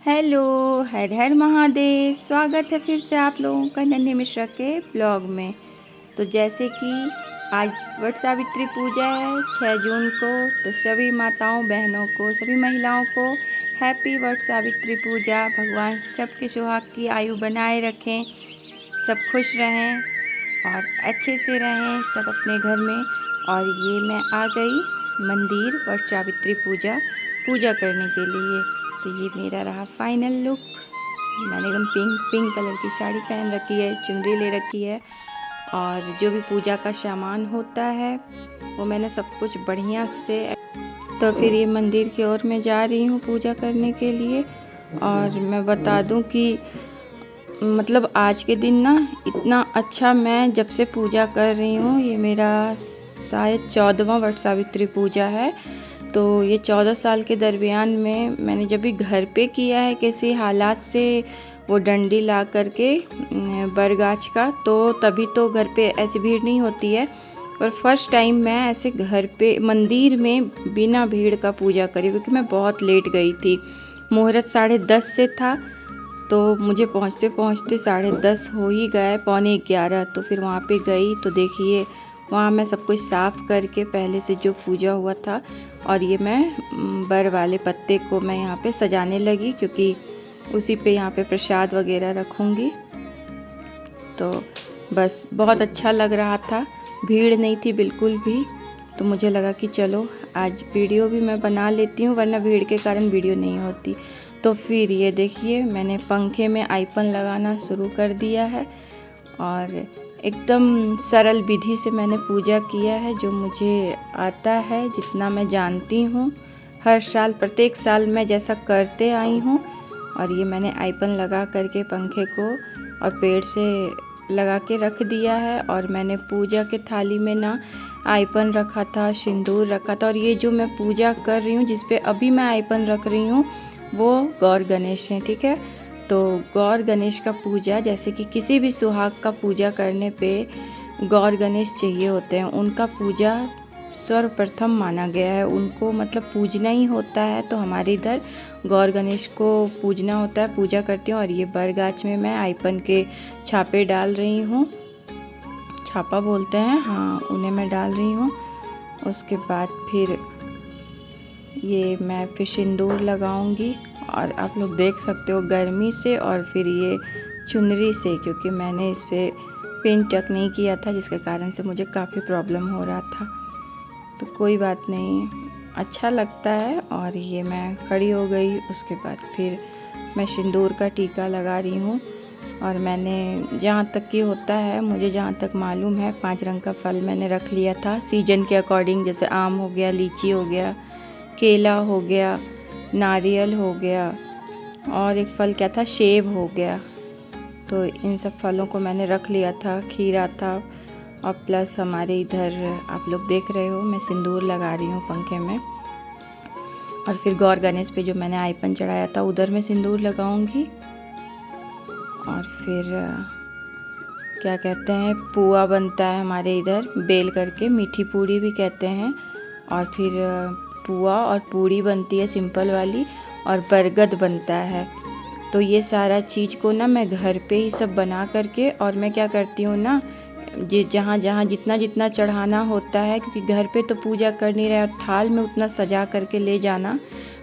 Hello, हर हर महादेव। स्वागत है फिर से आप लोगों का नन्हे मिश्रा के ब्लॉग में। तो जैसे कि आज वट सावित्री पूजा है 6 जून को, तो सभी माताओं बहनों को, सभी महिलाओं को हैप्पी वट सावित्री पूजा। भगवान सबके सुहाग की आयु बनाए रखें, सब खुश रहें और अच्छे से रहें सब अपने घर में। और ये मैं आ गई मंदिर वट सावित्री पूजा करने के लिए। तो ये मेरा रहा फाइनल लुक। मैंने एकदम पिंक कलर की साड़ी पहन रखी है, चुनरी ले रखी है और जो भी पूजा का सामान होता है वो मैंने सब कुछ बढ़िया से। तो फिर ये मंदिर की ओर मैं जा रही हूँ पूजा करने के लिए। और मैं बता दूँ कि मतलब आज के दिन ना इतना अच्छा, मैं जब से पूजा कर रही हूँ, ये मेरा शायद 14वां वट सावित्री पूजा है। तो ये 14 साल के दरमियान में मैंने जब भी घर पे किया है किसी हालात से, वो डंडी ला करके बरगाछ का, तो तभी तो घर पे ऐसी भीड़ नहीं होती है। और फर्स्ट टाइम मैं ऐसे घर पे मंदिर में बिना भीड़ का पूजा करी, क्योंकि मैं बहुत लेट गई थी। मुहूर्त 10:30 से था, तो मुझे पहुँचते पहुँचते 10:30 हो ही गए, 11:45। तो फिर वहाँ पे गई तो देखिए वहाँ मैं सब कुछ साफ़ करके पहले से जो पूजा हुआ था, और ये मैं बर वाले पत्ते को मैं यहाँ पे सजाने लगी, क्योंकि उसी पे यहाँ पे प्रसाद वगैरह रखूँगी। तो बस बहुत अच्छा लग रहा था, भीड़ नहीं थी बिल्कुल भी। तो मुझे लगा कि चलो आज वीडियो भी मैं बना लेती हूँ, वरना भीड़ के कारण वीडियो नहीं होती। तो फिर ये देखिए मैंने पंखे में आइपन लगाना शुरू कर दिया है और एकदम सरल विधि से मैंने पूजा किया है, जो मुझे आता है, जितना मैं जानती हूँ। हर साल, प्रत्येक साल मैं जैसा करते आई हूँ। और ये मैंने आइपन लगा करके पंखे को और पेड़ से लगा के रख दिया है। और मैंने पूजा के थाली में ना आइपन रखा था, सिंदूर रखा था। और ये जो मैं पूजा कर रही हूँ, जिस पे अभी मैं आइपन रख रही हूँ, वो गौर गणेश हैं, ठीक है। तो गौर गणेश का पूजा, जैसे कि किसी भी सुहाग का पूजा करने पे गौर गणेश चाहिए होते हैं, उनका पूजा सर्वप्रथम माना गया है। उनको मतलब पूजना ही होता है। तो हमारे इधर गौर गणेश को पूजना होता है, पूजा करती हूँ। और ये बरगाछ में मैं आइपन के छापे डाल रही हूँ, छापा बोलते हैं, हाँ, उन्हें मैं डाल रही हूँ। उसके बाद फिर ये मैं फिर सिंदूर लगाऊंगी। और आप लोग देख सकते हो गर्मी से और फिर ये चुनरी से, क्योंकि मैंने इस पर पिन टक नहीं किया था, जिसके कारण से मुझे काफ़ी प्रॉब्लम हो रहा था। तो कोई बात नहीं, अच्छा लगता है। और ये मैं खड़ी हो गई। उसके बाद फिर मैं सिंदूर का टीका लगा रही हूँ। और मैंने जहाँ तक कि होता है, मुझे जहाँ तक मालूम है, 5 रंग का फल मैंने रख लिया था सीजन के अकॉर्डिंग। जैसे आम हो गया, लीची हो गया, केला हो गया, नारियल हो गया, और एक फल क्या था, सेब हो गया। तो इन सब फलों को मैंने रख लिया था, खीरा था। और प्लस हमारे इधर आप लोग देख रहे हो मैं सिंदूर लगा रही हूँ पंखे में। और फिर गौर गणेश पे जो मैंने आइपन चढ़ाया था, उधर मैं सिंदूर लगाऊंगी। और फिर क्या कहते हैं, पुआ बनता है हमारे इधर, बेल करके, मीठी पूड़ी भी कहते हैं। और फिर पुआ और पूड़ी बनती है सिंपल वाली, और बरगद बनता है। तो ये सारा चीज़ को ना मैं घर पे ही सब बना करके, और मैं क्या करती हूँ ना, जहाँ जहाँ जितना जितना चढ़ाना होता है, क्योंकि घर पे तो पूजा कर नहीं रहे, और थाल में उतना सजा करके ले जाना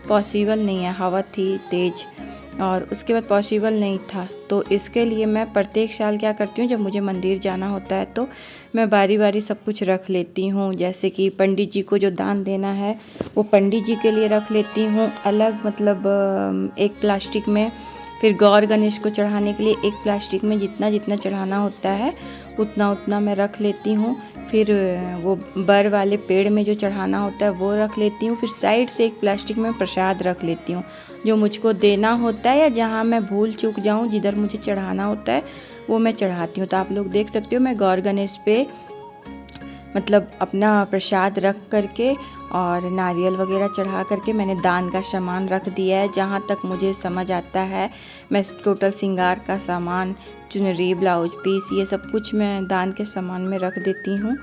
पॉसिबल नहीं है, हवा थी तेज़, और उसके बाद पॉसिबल नहीं था। तो इसके लिए मैं प्रत्येक साल क्या करती हूँ, जब मुझे मंदिर जाना होता है तो मैं बारी बारी सब कुछ रख लेती हूँ। जैसे कि पंडित जी को जो दान देना है, वो पंडित जी के लिए रख लेती हूँ अलग, मतलब एक प्लास्टिक में। फिर गौर गणेश को चढ़ाने के लिए एक प्लास्टिक में जितना जितना चढ़ाना होता है उतना उतना मैं रख लेती हूँ। फिर वो बर वाले पेड़ में जो चढ़ाना होता है वो रख लेती हूँ। फिर साइड से एक प्लास्टिक में प्रसाद रख लेती हूँ, जो मुझको देना होता है, या जहाँ मैं भूल चूक जाऊँ, जिधर मुझे चढ़ाना होता है वो मैं चढ़ाती हूँ। तो आप लोग देख सकते हो मैं गौर गणेश पे मतलब अपना प्रसाद रख करके और नारियल वगैरह चढ़ा करके मैंने दान का सामान रख दिया है। जहाँ तक मुझे समझ आता है, मैं टोटल श्रृंगार का सामान, चुनरी, ब्लाउज पीस, ये सब कुछ मैं दान के सामान में रख देती हूँ।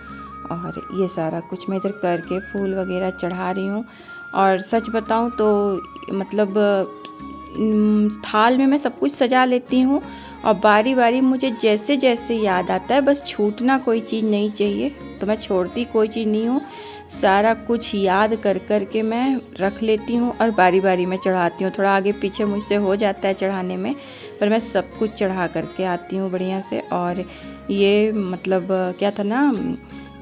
और ये सारा कुछ मैं इधर करके फूल वगैरह चढ़ा रही हूँ। और सच बताऊँ तो मतलब थाल में मैं सब कुछ सजा लेती हूँ और बारी बारी मुझे जैसे जैसे याद आता है, बस छूटना कोई चीज़ नहीं चाहिए, तो मैं छोड़ती कोई चीज़ नहीं हूँ। सारा कुछ याद कर कर के मैं रख लेती हूँ और बारी बारी में चढ़ाती हूँ। थोड़ा आगे पीछे मुझसे हो जाता है चढ़ाने में, पर मैं सब कुछ चढ़ा करके आती हूँ बढ़िया से। और ये मतलब क्या था ना,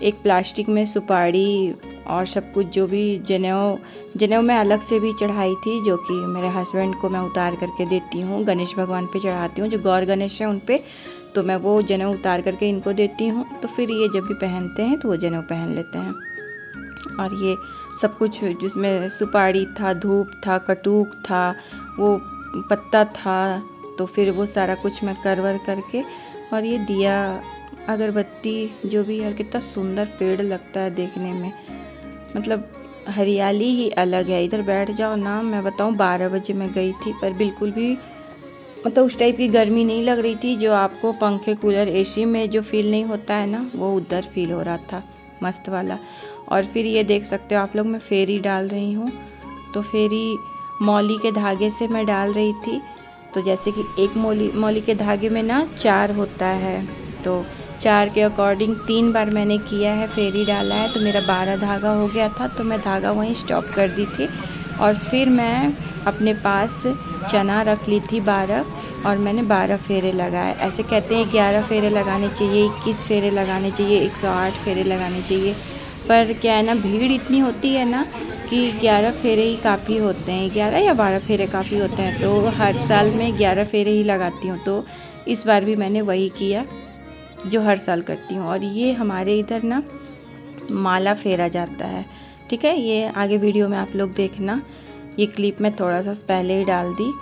एक प्लास्टिक में सुपारी और सब कुछ, जो भी जनेऊ मैं अलग से भी चढ़ाई थी, जो कि मेरे हस्बैंड को मैं उतार करके देती हूँ। गणेश भगवान पे चढ़ाती हूँ, जो गौर गणेश है उन पे, तो मैं वो जनेऊ उतार करके इनको देती हूँ। तो फिर ये जब भी पहनते हैं तो वो जनेऊ पहन लेते हैं। और ये सब कुछ जिसमें सुपारी था, धूप था, कटूक था, वो पत्ता था, तो फिर वो सारा कुछ मैं करवर करके, और ये दिया अगरबत्ती जो भी है। कितना सुंदर पेड़ लगता है देखने में, मतलब हरियाली ही अलग है। इधर बैठ जाओ ना, मैं बताऊं 12 बजे मैं गई थी, पर बिल्कुल भी मतलब उस टाइप की गर्मी नहीं लग रही थी जो आपको पंखे कूलर एसी में जो फील नहीं होता है ना, वो उधर फील हो रहा था, मस्त वाला। और फिर ये देख सकते हो आप लोग, मैं फेरी डाल रही हूँ। तो फेरी मौली के धागे से मैं डाल रही थी। तो जैसे कि एक मौली के धागे में ना 4 होता है, तो 4 के अकॉर्डिंग 3 बार मैंने किया है, फेरी डाला है, तो मेरा 12 धागा हो गया था। तो मैं धागा वहीं स्टॉप कर दी थी और फिर मैं अपने पास चना रख ली थी 12, और मैंने 12 फेरे लगाए। ऐसे कहते हैं 11 फेरे लगाने चाहिए, 21 फेरे लगाने चाहिए, 108 फेरे लगाने चाहिए, पर क्या है ना, भीड़ इतनी होती है ना कि 11 फेरे ही काफ़ी होते हैं, 11 या 12 फेरे काफ़ी होते हैं। तो हर साल मैं 11 फेरे ही लगाती हूँ, तो इस बार भी मैंने वही किया जो हर साल करती हूँ। और ये हमारे इधर ना माला फेरा जाता है, ठीक है। ये आगे वीडियो में आप लोग देखना, ये क्लिप मैं थोड़ा सा पहले ही डाल दी।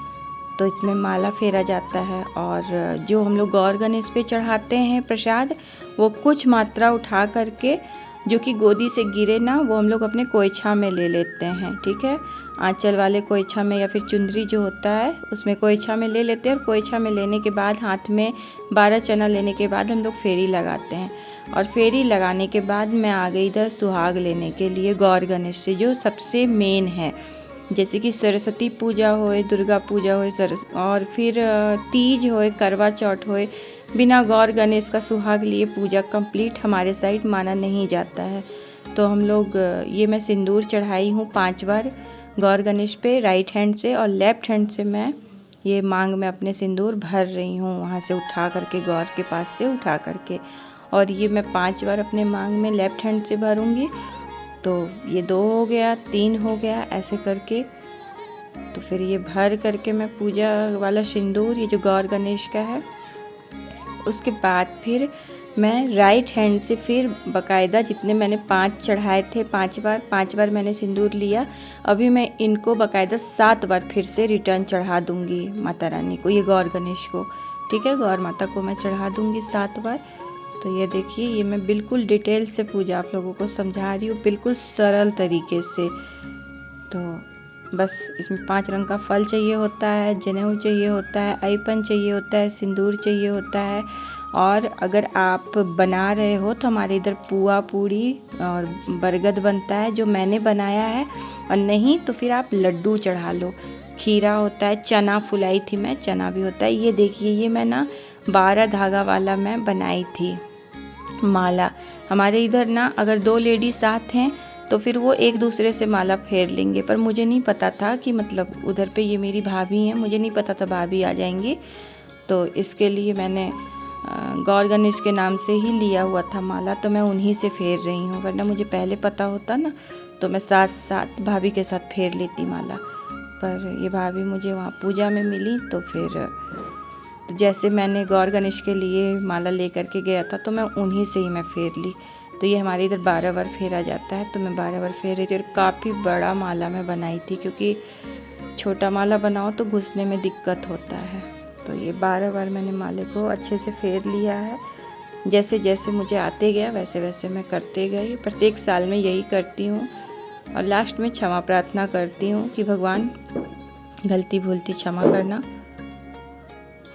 तो इसमें माला फेरा जाता है, और जो हम लोग गौर गणेश पे चढ़ाते हैं प्रसाद, वो कुछ मात्रा उठा करके जो कि गोदी से गिरे ना, वो हम लोग अपने कोयछा में ले लेते हैं, ठीक है। आंचल वाले कोयछा में, या फिर चुंदरी जो होता है उसमें कोयछा में ले लेते हैं। और कोयछा में लेने के बाद हाथ में 12 चना लेने के बाद हम लोग फेरी लगाते हैं। और फेरी लगाने के बाद मैं आ गई इधर सुहाग लेने के लिए गौर गणेश से, जो सबसे मेन है। जैसे कि सरस्वती पूजा होए, दुर्गा पूजा होए, और फिर तीज होए, करवा चौथ होए, बिना गौर गणेश का सुहाग लिए पूजा कंप्लीट हमारे साइड माना नहीं जाता है। तो हम लोग ये मैं सिंदूर चढ़ाई हूँ 5 बार गौर गणेश पे, राइट हैंड से, और लेफ्ट हैंड से मैं ये मांग में अपने सिंदूर भर रही हूँ, वहाँ से उठा करके, गौर के पास से उठा करके। और ये मैं 5 बार अपने मांग में लेफ्ट हैंड से भरूँगी। तो ये 2 हो गया, 3 हो गया, ऐसे करके। तो फिर ये भर करके मैं पूजा वाला सिंदूर, ये जो गौर गणेश का है, उसके बाद फिर मैं राइट हैंड से फिर बाकायदा जितने मैंने 5 चढ़ाए थे, 5 बार मैंने सिंदूर लिया। अभी मैं इनको बाकायदा 7 बार फिर से रिटर्न चढ़ा दूँगी माता रानी को, ये गौर गणेश को, ठीक है, गौर माता को मैं चढ़ा दूँगी 7 बार। तो ये देखिए, ये मैं बिल्कुल डिटेल से पूजा आप लोगों को समझा रही हूँ, बिल्कुल सरल तरीके से। तो बस इसमें 5 रंग का फल चाहिए होता है, जनेऊ चाहिए होता है, आईपन चाहिए होता है, सिंदूर चाहिए होता है। और अगर आप बना रहे हो तो हमारे इधर पुआ पूड़ी और बरगद बनता है, जो मैंने बनाया है, और नहीं तो फिर आप लड्डू चढ़ा लो। खीरा होता है, चना फुलाई थी मैं, चना भी होता है। ये देखिए, ये मैं ना 12 धागा वाला मैं बनाई थी माला। हमारे इधर ना अगर 2 लेडीज साथ हैं तो फिर वो एक दूसरे से माला फेर लेंगे, पर मुझे नहीं पता था कि मतलब उधर पे ये मेरी भाभी हैं, मुझे नहीं पता था भाभी आ जाएंगी। तो इसके लिए मैंने गौर गणेश के नाम से ही लिया हुआ था माला, तो मैं उन्हीं से फेर रही हूँ, वरना मुझे पहले पता होता ना तो मैं साथ साथ भाभी के साथ फेर लेती माला। पर ये भाभी मुझे वहाँ पूजा में मिली, तो फिर तो जैसे मैंने गौर गणेश के लिए माला लेकर के गया था, तो मैं उन्हीं से ही मैं फेर ली। तो ये हमारे इधर 12 बार फेरा जाता है, तो मैं 12 बार फेर रही थी। और काफ़ी बड़ा माला मैं बनाई थी, क्योंकि छोटा माला बनाओ तो घुसने में दिक्कत होता है। तो ये 12 बार मैंने माले को अच्छे से फेर लिया है। जैसे जैसे मुझे आते गया वैसे वैसे मैं करते गई, प्रत्येक साल में यही करती हूँ। और लास्ट में क्षमा प्रार्थना करती हूँ कि भगवान गलती भूलती क्षमा करना।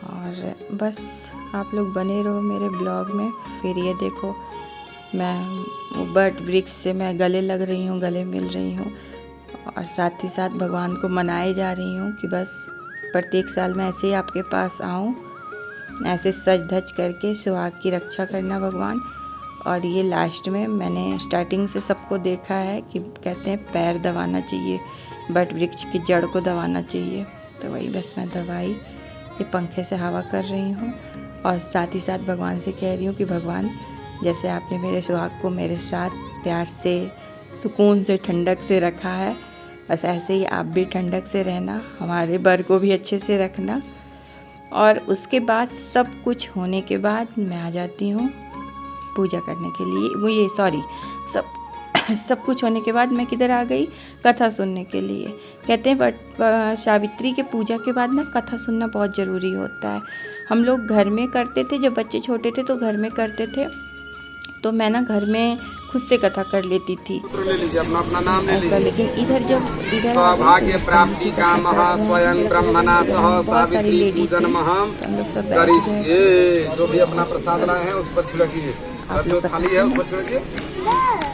और बस आप लोग बने रहो मेरे ब्लॉग में। फिर ये देखो, मैं बट वृक्ष से मैं गले लग रही हूँ, गले मिल रही हूँ, और साथ ही साथ भगवान को मनाए जा रही हूँ कि बस प्रत्येक साल मैं ऐसे ही आपके पास आऊँ, ऐसे सज धज करके सुहाग की रक्षा करना भगवान। और ये लास्ट में मैंने स्टार्टिंग से सबको देखा है कि कहते हैं पैर दबाना चाहिए, बट वृक्ष की जड़ को दबाना चाहिए, तो वही बस मैं दबाई, ये पंखे से हवा कर रही हूँ। और साथ ही साथ भगवान से कह रही हूँ कि भगवान जैसे आपने मेरे सुहाग को मेरे साथ प्यार से, सुकून से, ठंडक से रखा है, बस ऐसे ही आप भी ठंडक से रहना, हमारे बर को भी अच्छे से रखना। और उसके बाद सब कुछ होने के बाद मैं आ जाती हूँ पूजा करने के लिए, वो ये सॉरी सब कुछ होने के बाद मैं किधर आ गई, कथा सुनने के लिए। कहते हैं सावित्री के पूजा के बाद ना कथा सुनना बहुत ज़रूरी होता है। हम लोग घर में करते थे, जब बच्चे छोटे थे तो घर में करते थे, तो मैं ना घर में खुद से कथा कर लेती थी ले लीजिए, अपना अपना नाम ले लीजिए। लेकिन इधर सौभाग्य प्राप्ति कामः स्वयं ब्रह्मणा सह सावित्री पूजनमहं करिष्ये। जो भी अपना प्रसाद लाए हैं उस पर छिड़किए, और जो थाली है उस पर छिड़किए।